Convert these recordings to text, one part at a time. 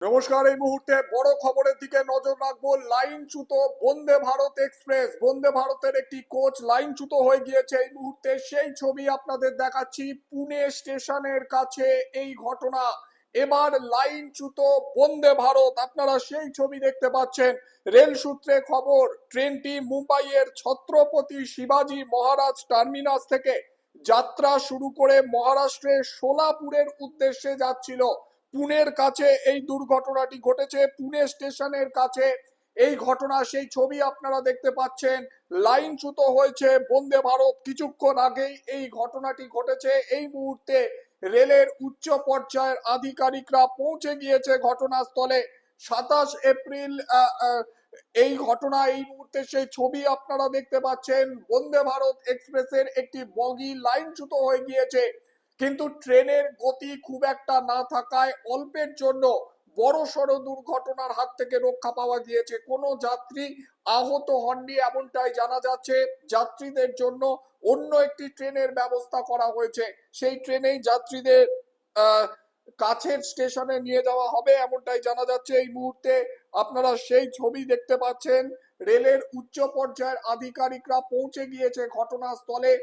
নমস্কার। এই মুহূর্তে বড় খবরের দিকে নজর রাখবো। লাইনচ্যুত বন্দে ভারত এক্সপ্রেস, বন্দে ভারতের একটি কোচ লাইনচ্যুত হয়ে গিয়েছে। এই মুহূর্তে সেই ছবি আপনাদের দেখাচ্ছি। পুনে স্টেশনের কাছে এই ঘটনা। এবার লাইনচ্যুত বন্দে ভারত, আপনারা সেই ছবি দেখতে পাচ্ছেন। রেল সূত্রে খবর, ট্রেনটি মুম্বাইয়ের ছত্রপতি শিবাজি মহারাজ টার্মিনাস থেকে যাত্রা শুরু করে মহারাষ্ট্রের সোলাপুরের উদ্দেশ্যে যাচ্ছিল। পুনের কাছে এই দুর্ঘটনাটি ঘটেছে, পুনে স্টেশনের কাছে এই ঘটনা। সেই ছবি আপনারা দেখতে পাচ্ছেন। লাইনচ্যুত হয়েছে বন্দে ভারত। কিছুক্ষণ আগেই এই ঘটনাটি ঘটেছে। এই মুহূর্তে রেলের উচ্চ পর্যায়ের আধিকারিকরা পৌঁছে গিয়েছে ঘটনাস্থলে। 27 এপ্রিল এই ঘটনা। এই মুহূর্তে সেই ছবি আপনারা দেখতে পাচ্ছেন। বন্দে ভারত এক্সপ্রেসের একটি বগি লাইনচ্যুত হয়ে গিয়েছে, কিন্তু ট্রেনের গতি খুব একটা না থাকায় অল্পের জন্য বড়সড় দুর্ঘটনার হাত থেকে রক্ষা পাওয়া গিয়েছে। কোনো যাত্রী আহত হননি এমনটাই জানা যাচ্ছে। যাত্রীদের জন্য অন্য একটি ট্রেনের ব্যবস্থা করা হয়েছে। সেই ট্রেনেই যাত্রীদের কাছের স্টেশনে নিয়ে যাওয়া হবে এমনটাই জানা যাচ্ছে। এই মুহূর্তে আপনারা সেই ছবি দেখতে পাচ্ছেন। রেলের উচ্চ পর্যায়ের আধিকারিকরা পৌঁছে গিয়েছে ঘটনাস্থলে।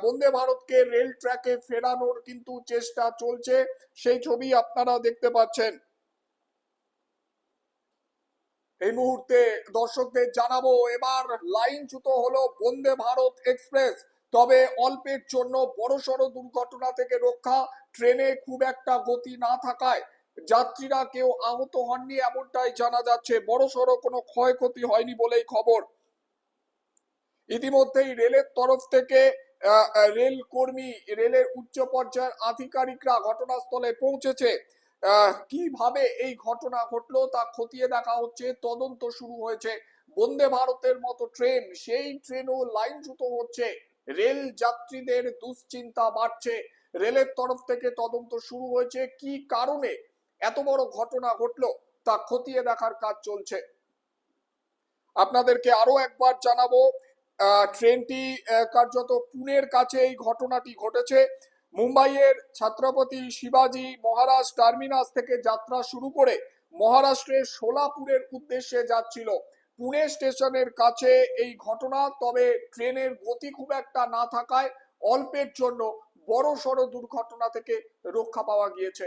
বন্দে ভারতকে রেল ট্র্যাকে ফেরানোর কিন্তু চেষ্টা চলছে। সেই ছবি আপনারা দেখতে পাচ্ছেন। এই মুহূর্তে দর্শকদের জানাবো, এবার লাইনচ্যুত হলো বন্দে ভারত এক্সপ্রেস। তবে অল্পের জন্য বড়সড় দুর্ঘটনা থেকে রক্ষা। ট্রেনে খুব একটা গতি না থাকায় যাত্রীরা কেউ আহত হননি এমনটাই জানা যাচ্ছে। বড়সড় কোনো ক্ষয়ক্ষতি হয়নি বলেই খবর। ইতিমধ্যেই রেলের তরফ থেকে রেল কর্মী, রেলের উচ্চ পর্যায়ের আধিকারিকরা ঘটনাস্থলে পৌঁছেছে। কিভাবে এই ঘটনা ঘটলো তা খতিয়ে দেখা হচ্ছে, তদন্ত শুরু হয়েছে। বন্দে ভারতের মতো ট্রেন, সেই ট্রেনও লাইনচ্যুত হচ্ছে। রেল যাত্রীদের দুশ্চিন্তা বাড়ছে। রেলের তরফ থেকে তদন্ত শুরু হয়েছে। কি কারণে এত বড় ঘটনা ঘটলো তা খতিয়ে দেখার কাজ চলছে। আপনাদেরকে আরো একবার জানাবো, ট্রেনটি কার্যত পুনের কাছে এই ঘটনাটি ঘটেছে। মুম্বাইয়ের ছত্রপতি শিবাজি মহারাজ টার্মিনাস থেকে যাত্রা শুরু করে মহারাষ্ট্রের সোলাপুরের উদ্দেশ্যে যাচ্ছিল। পুনে স্টেশনের কাছে এই ঘটনা। তবে ট্রেনের গতি খুব একটা না থাকায় অল্পের জন্য বড়সড় দুর্ঘটনা থেকে রক্ষা পাওয়া গিয়েছে।